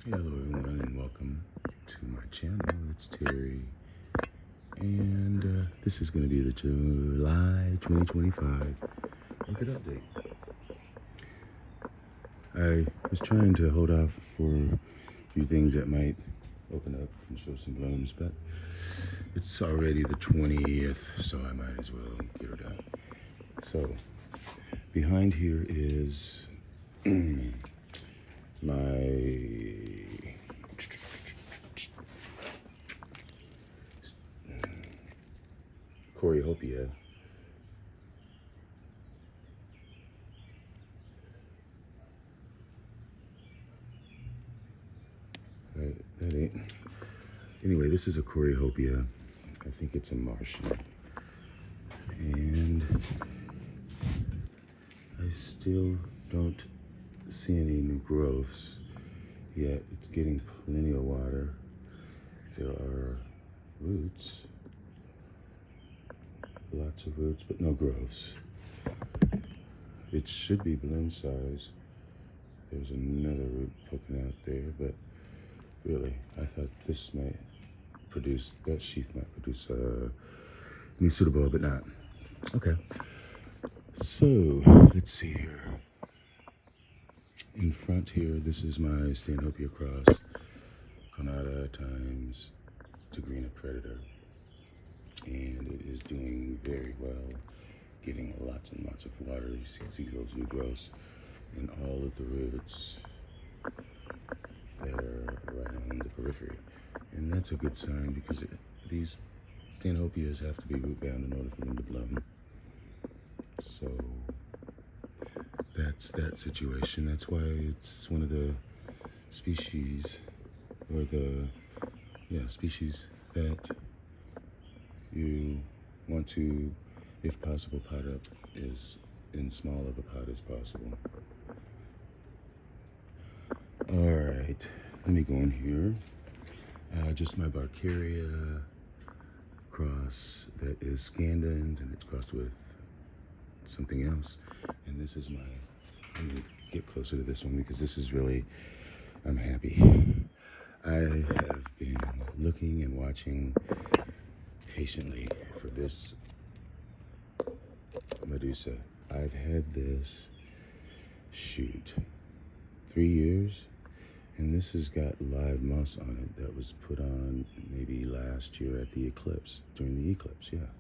Hello everyone and welcome to my channel. It's Terry and this is going to be the July 2025 Orchid update. I was trying to hold off for a few things that might open up and show some blooms, but it's already the 20th, so I might as well get her done. So behind here is my Coreopia. That ain't. Anyway, this is a Coreopia. I think it's a Martian. And I still don't see any new growths yet. It's getting plenty of water. There are roots. Lots of roots, but no growths. It should be bloom size. There's another root poking out there, but really, I thought this might produce, that sheath might produce a new pseudobulb, but not. Okay. So, let's see here. In front here, this is my Stanhopeia cross, Conata times Tigrina predator. And it is doing very well, getting lots and lots of water. You see those new growths in all of the roots that are around the periphery. And that's a good sign because these Stanhopeias have to be root bound in order for them to bloom. So that's that situation. That's why it's one of the species, or species that you want to, if possible, pot up as in small of a pot as possible. All right, let me go in here. Just my Barcaria cross that is Scandens, and it's crossed with something else. And this is my, let me get closer to this one because this is really, I'm happy. I have been looking and watching patiently for this Medusa. I've had this, 3 years, and this has got live moss on it that was put on maybe last year at the eclipse, during the eclipse, yeah.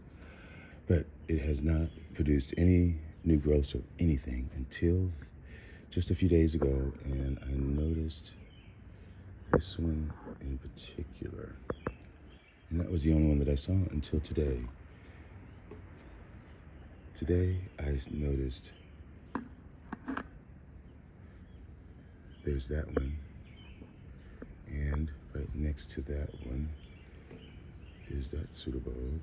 But it has not produced any new growths or anything until just a few days ago, and I noticed this one in particular. And that was the only one that I saw until today. Today, I noticed there's that one. And right next to that one is that pseudobulb.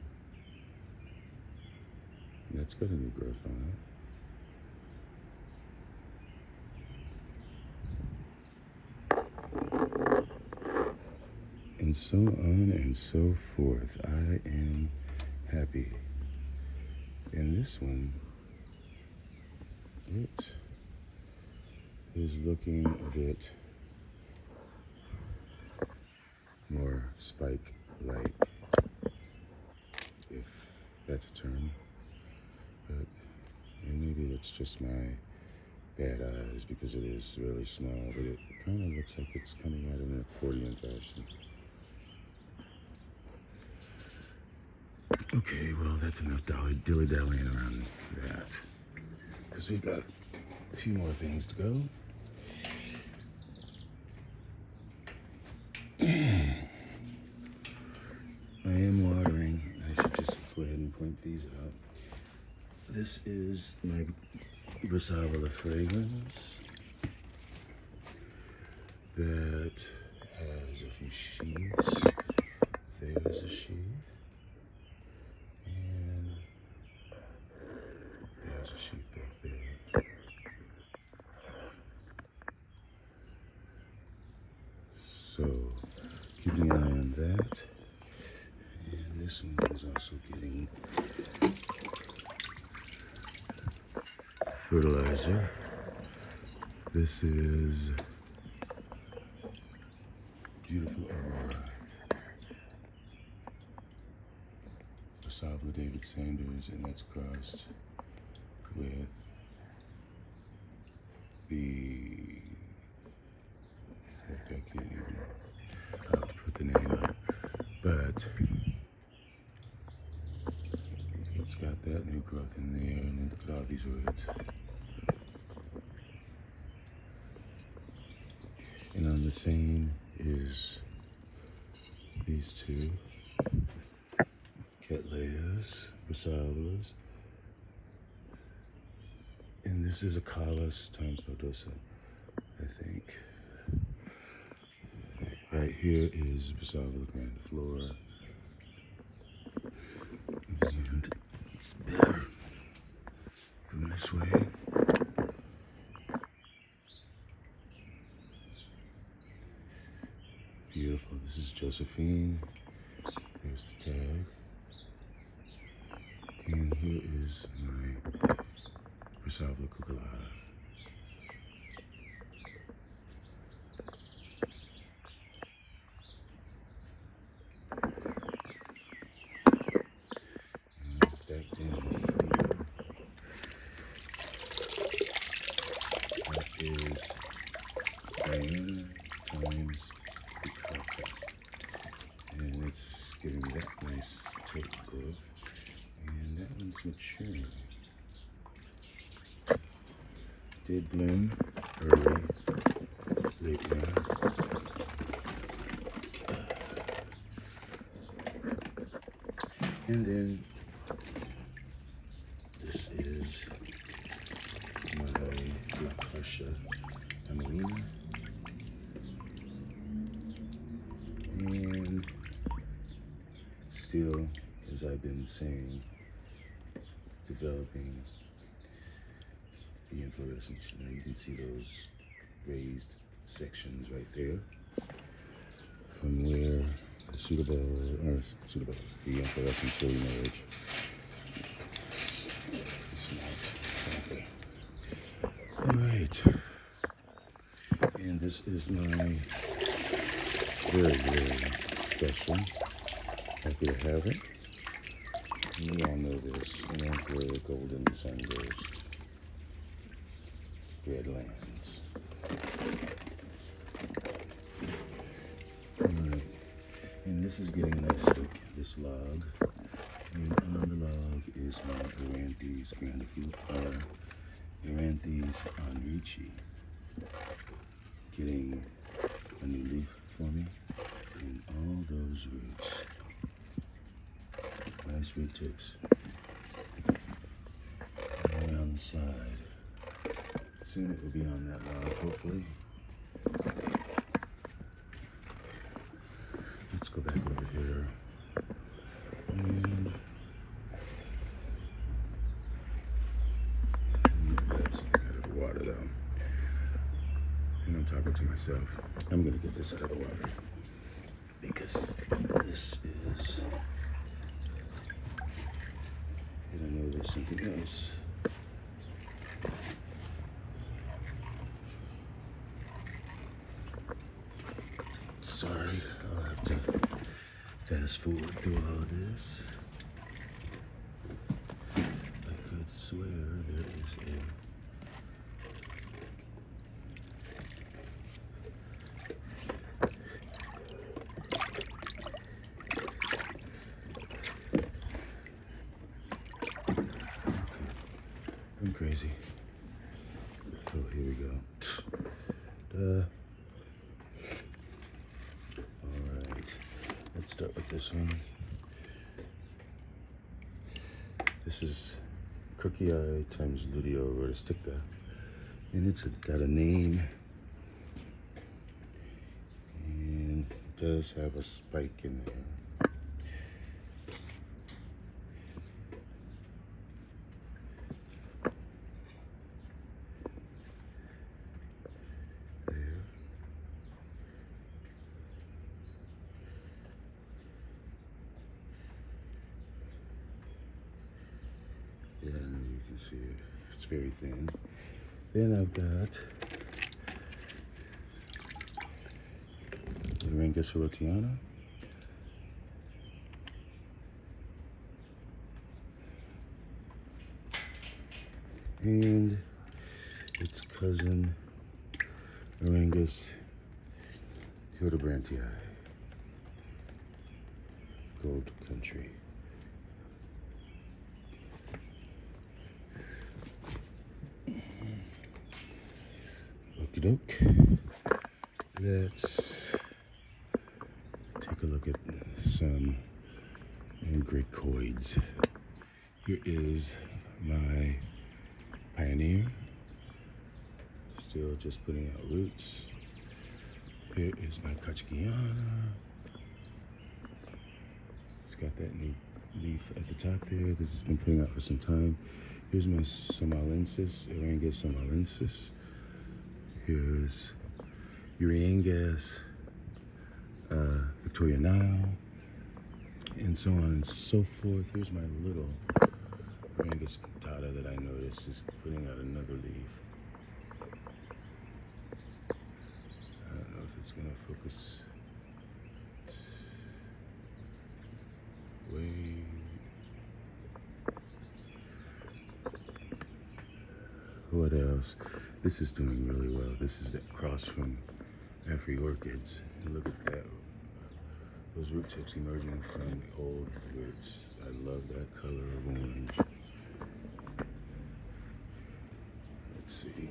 And that's got a new growth on it. And so on and so forth. I am happy. And this one, it is looking a bit more spike-like, if that's a term. But, and maybe that's just my bad eyes because it is really small, but it kind of looks like it's coming out in an accordion fashion. Okay, well, that's enough dilly-dallying around that. Because we've got a few more things to go. I am watering. I should just go ahead and point these out. This is my Brisavola fragrance that has a few sheaths. There's a sheath. And there's a sheath back there. So, keeping an eye on that. And this one is also getting fertilizer. This is Beautiful Aurora. Basabla David Sanders, and that's crossed with the, I can't even put the name up, but it's got that new growth in there, and then look at all these roots. And on the same is these two, Cattleyas, Basablas, and this is a Calas times Nodosa, I think. Right here is Basabla grandiflora, and it's better from this way. Beautiful. This is Josephine. There's the tag. And here is my Basabla cucullata. And back down here, that is Diana times Picata. And it's giving that nice tilt growth. And that one's maturing. Did bloom early, late now. And then this is my Lacacia Amelina. And it's still, as I've been saying, developing the inflorescence. Now you can see those raised sections right there from where the the inflorescence will emerge. All right, and this is my very, very special. Happy to have it. And we all know this, where golden sun goes, red lands. Alright, and this is getting a nice soak, this log. And on the log is my Eranthes grandiflora, Eranthes Enrichi, getting a new leaf for me, and all those roots. Nice root tips around the side. Soon it will be on that log, hopefully. Let's go back over here. And grab something out of the water though. And I'm talking to myself. I'm gonna get this out of the water because this is, and I know there's something else. Sorry, I'll have to fast forward through all of this. I could swear there is a I'm crazy. Oh, here we go. Duh. Alright, let's start with this one. This is Cookie Eye times Ludio rhotistica. And it's got a name. And it does have a spike in there. Yeah, you can see it. It's very thin. Then I've got Arangus rotiana. And its cousin, Arangus Hildebrandt, Gold Country. Okie doke. Let's take a look at some Angricoids. Here is my Pioneer, still just putting out roots. Here is my Kachkiana. It's got that new leaf at the top there because it's been putting out for some time. Here's my Somalensis, Arangus somalensis. Here's Uriangas, Victoria Nile, and so on and so forth. Here's my little Arangus punctata that I noticed is putting out another leaf. I don't know if it's gonna focus. Way. What else? This is doing really well. This is that cross from Afri Orchids. And look at that. Those root tips emerging from the old roots. I love that color of orange. Let's see.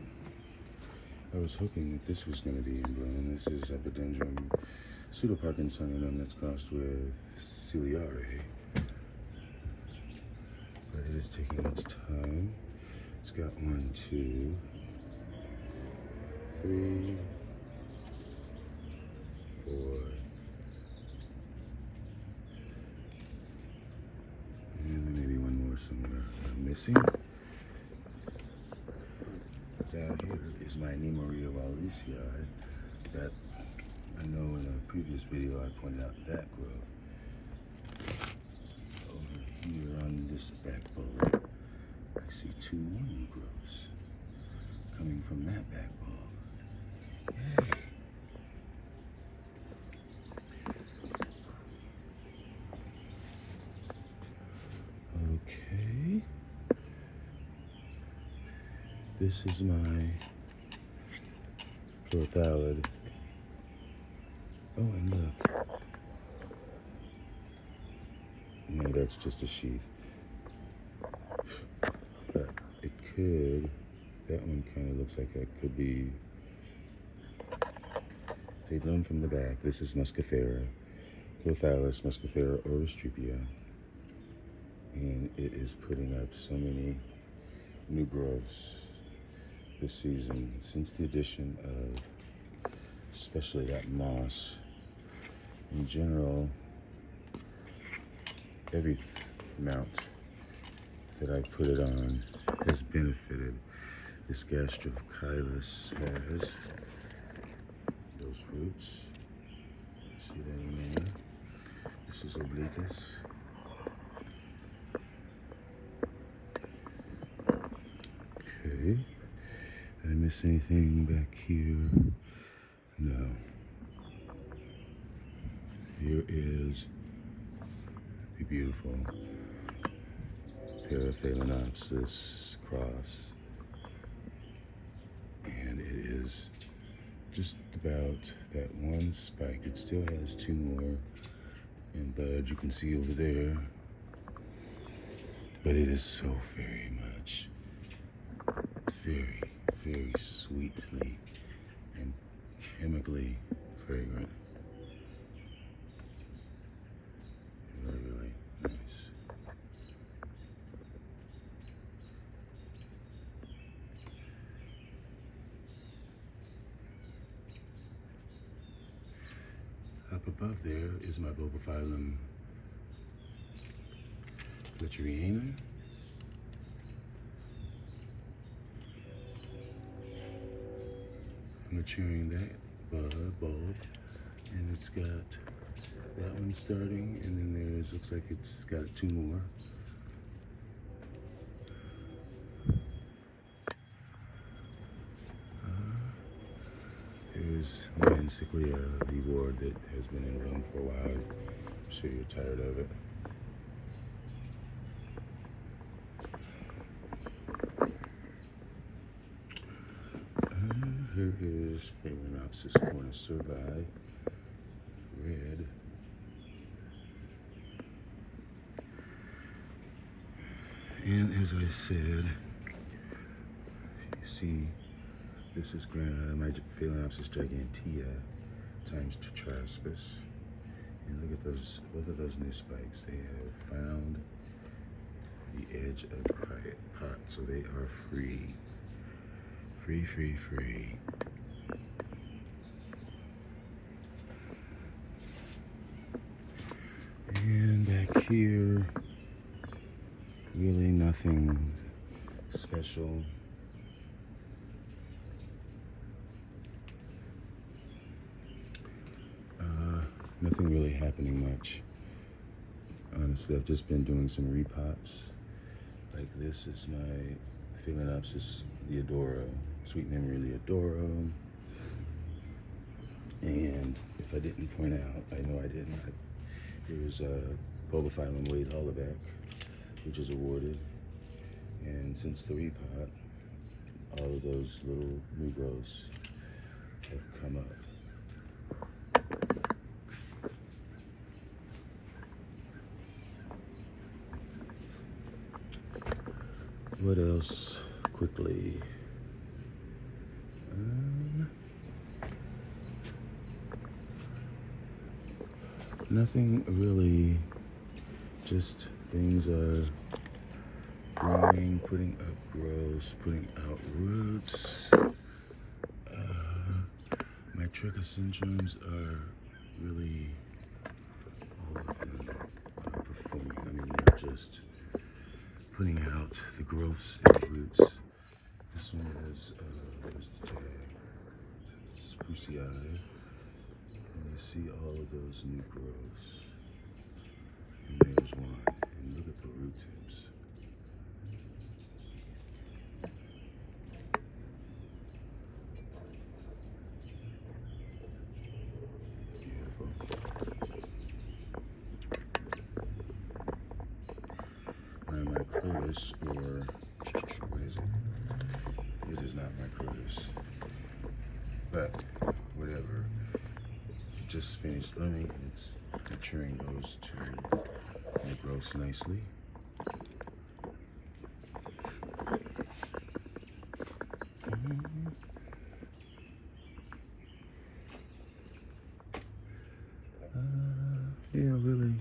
I was hoping that this was going to be in bloom. This is Epidendrum pseudoparkinsonanum that's crossed with Ciliare. But it is taking its time. It's got 1, 2, 3, 4, and maybe one more somewhere I'm missing. Down here is my Nemoria Wallisii that I know in a previous video I pointed out that growth. Over here on this back bulb, I see 2 more new growths coming from that back bulb. Yay! Okay. This is my prothalid. Oh, and look. No, that's just a sheath. But it could, that one kind of looks like it could be, they bloom from the back. This is Muscifera, Prothallis Muscifera Orostrepia. And it is putting up so many new growths this season since the addition of especially that moss. In general, every mount that I put it on has benefited. This Gastrochilus has those roots. See that in there? This is Obliquus. Okay. Did I miss anything back here? No. Here is the beautiful Paraphalaenopsis cross. And it is just about that one spike. It still has 2 more in bud, you can see over there. But it is so very much, very, very sweetly and chemically fragrant. Really, really nice. Up above there is my Bulbophyllum Licherianum. Maturing that bulb, and it's got that one starting, and then there's, looks like it's got 2 more. There's my Encyclia, the ward that has been in bloom for a while. I'm sure you're tired of it. Here is Phalaenopsis cornicervi, red. And as I said, you see, this is my Phalaenopsis gigantea times Tetraspis. And look at those, both of those new spikes. They have found the edge of the pot, so they are free. Free, free, free. And back here, really nothing special. Nothing really happening much. Honestly, I've just been doing some repots. Like this is my Phalaenopsis Leodoro, Sweet Memory Leodoro. And if I didn't point out, I know I didn't. Here's a Bulbophyllum Wade Hollaback, which is awarded. And since the repot, all of those little new growths have come up. What else quickly? Nothing really, just things are growing, putting up growths, putting out roots. My trichocentrums are really, all of them performing. I mean, they're just putting out the growths and the roots. This one is, there's the tag, Sprucei, and you see all of those new growths. And there's one, and look at the root tips. Beautiful. My Microtis, or what is it? It is not Microtis, but whatever. It just finished blooming and it's maturing those two new growths nicely. Yeah, really.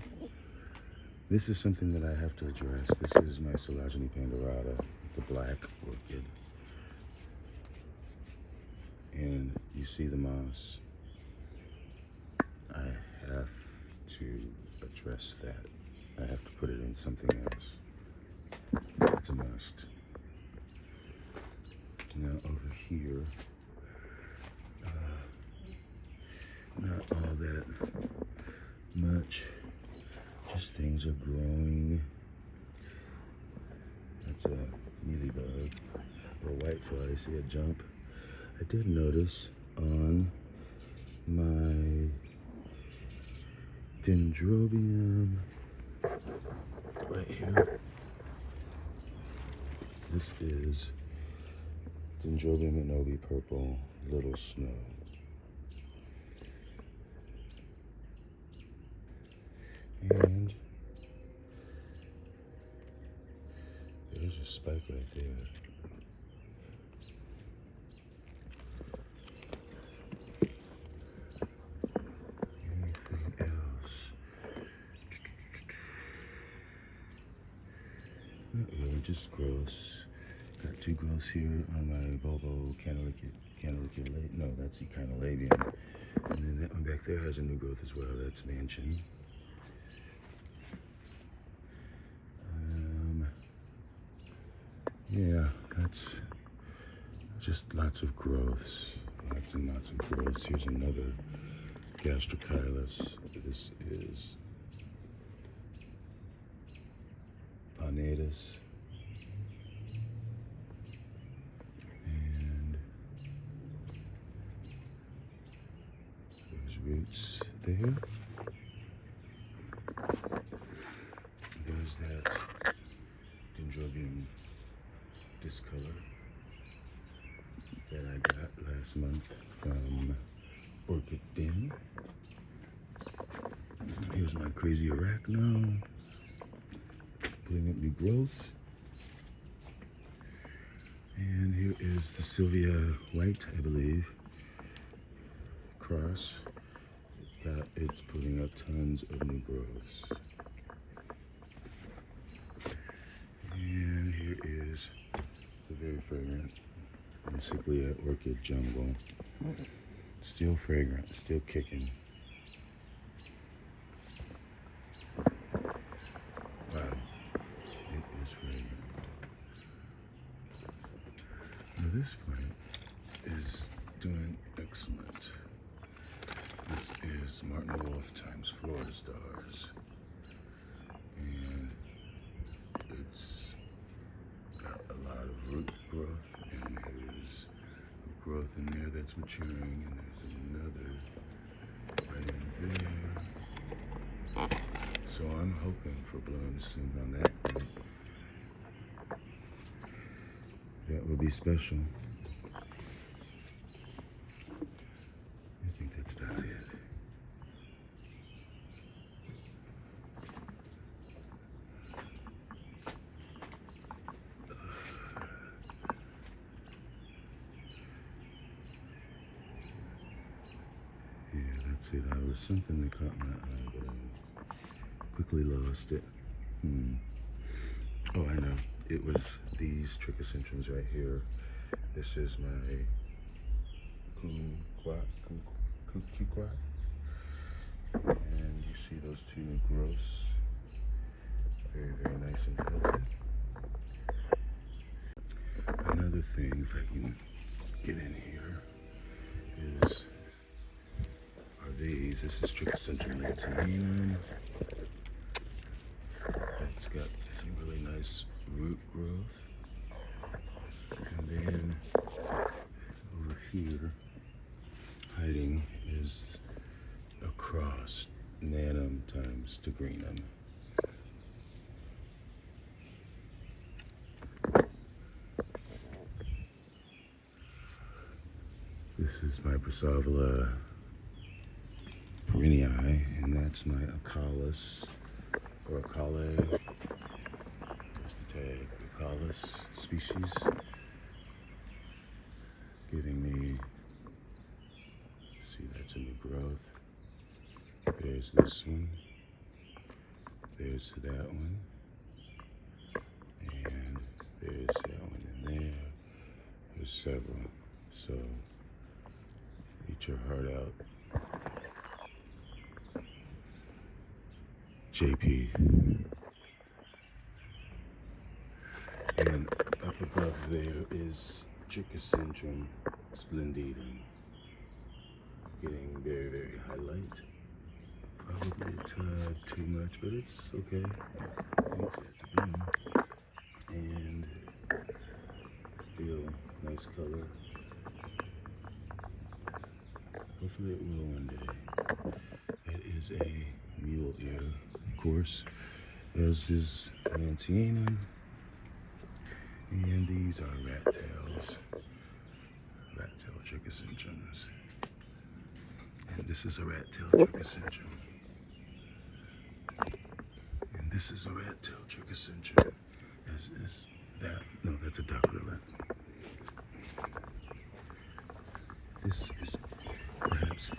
This is something that I have to address. This is my Collagenea pandorata, the black orchid. And you see the moss. I have to address that. I have to put it in something else. It's a must. Now over here, not all that much. Just things are growing. That's a mealybug or a whitefly. See a jump? I did notice on my Dendrobium right here. This is Dendrobium Inobi Purple Little Snow. And there's a spike right there. Anything else? Not really, just growths. Got two growths here on my Bulbo Canaliculate. No, that's Echinolabium. And then that one back there has a new growth as well. That's Mansion. Yeah, that's just lots of growths, lots and lots of growths. Here's another Gastrochyllus. This is Ponatus. And there's roots there. There's that dendrobium discolor that I got last month from Orchid Den. Here's my crazy arachno, putting up new growth. And here is the Sylvia White, I believe, cross. It's putting up tons of new growths. And here is the very fragrant, basically an orchid jungle. Still fragrant, still kicking. Wow, it is fragrant. Now this plant is doing excellent. This is Martin Wolf times Florida Stars. And it's got a lot of root growth, and there's a growth in there that's maturing, and there's another right in there. So I'm hoping for blooms soon on that plant. That will be special. I think that's about it. Yeah, that's it. I was something that caught my eye, but I quickly lost it. Oh, I know. It was these trichocentrums right here. This is my kumquat. And you see those two new growths. Very, very nice and healthy. Another thing, if I can get in here, are these. This is Trichocentrum lantanum. It's got some really nice root growth. And then over here, hiding, is a cross, nanum times tigrinum. This is my Brassavola perennii, and that's my Acalus, or Acale. There's the tag, Acalus species, giving me, see, that's a new growth. There's this one, there's that one, and there's that one in there. There's several, so eat your heart out. JP. And up above there is Trichocentrum splendidum. Getting very, very high light. Probably a tad too much, but it's okay. Needs that to bloom. And still nice color. Hopefully it will one day. It is a mule ear, of course, as is Lantanum. And these are rat tails, rat tail trichocentrums. And this is a rat tail trichocentrum. And this is a rat tail trichocentrum, as is that. No, that's a duck rillet. This is perhaps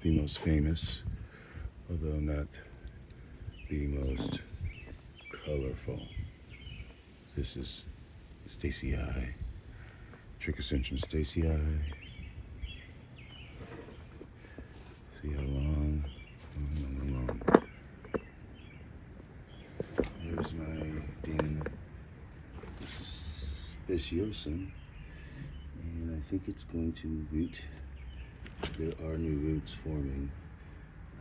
the most famous, although not the most colorful. This is Stacyi, Trichocentrum Stacyi. See how long? Long. Here's my Den Speciosum, and I think it's going to root. There are new roots forming.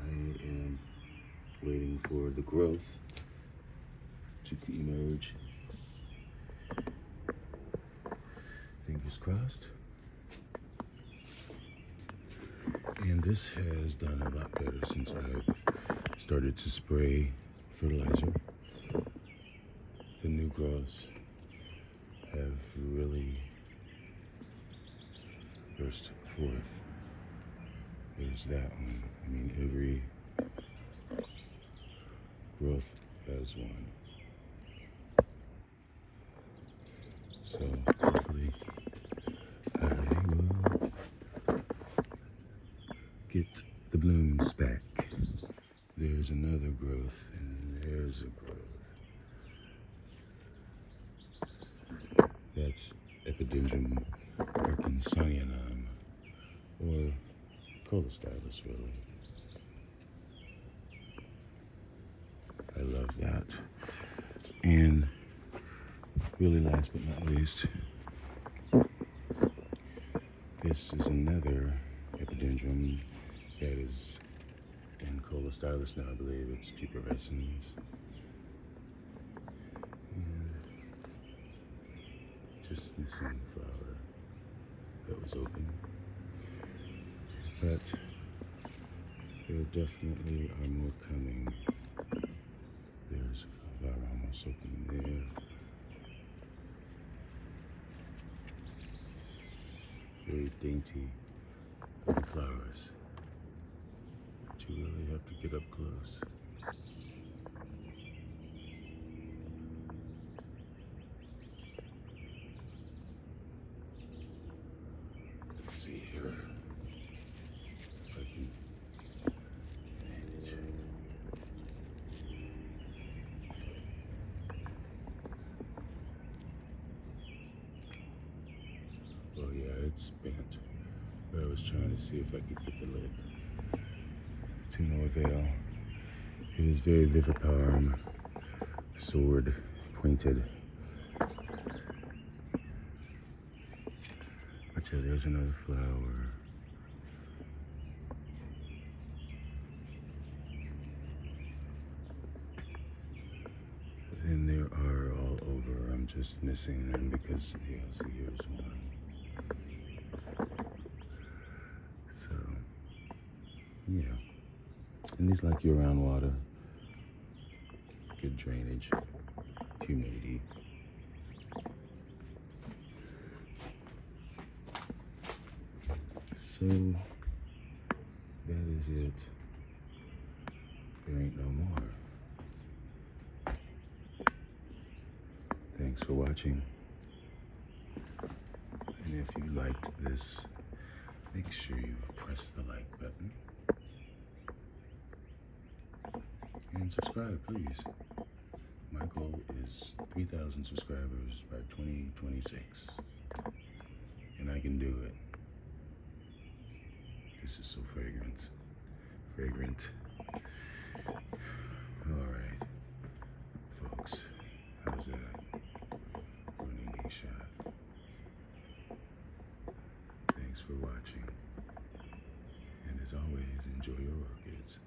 I am waiting for the growth to emerge. Fingers crossed. And this has done a lot better since I started to spray fertilizer. The new growths have really burst forth. There's that one. I mean, every growth has one. So hopefully I will get the blooms back. There's another growth, and there's a growth. That's Epidendrum Arkansonianum, or Colostylus, really. I love that. And really, last but not least, this is another Epidendrum that is in Colostylus now, I believe. It's pubescens. And just missing the flower that was open. But there definitely are more coming. There's a flower almost open there. Very dainty little flowers. But you really have to get up close. Let's see here if I can manage. Oh yeah, it's bent. But I was trying to see if I could get the lid to no avail. It is very viviparm, sword pointed. But yeah, there's another flower. And there are all over. I'm just missing them because, yeah, see, here's one. So, yeah. And these like year-round water. Good drainage, humidity. So, that is it. There ain't no more. Thanks for watching. And if you liked this, make sure you press the like button. And subscribe, please. My goal is 3,000 subscribers by 2026. And I can do it. This is so fragrant. Fragrant. Alright, folks. How's that for an evening shot? Thanks for watching. And as always, enjoy your orchids.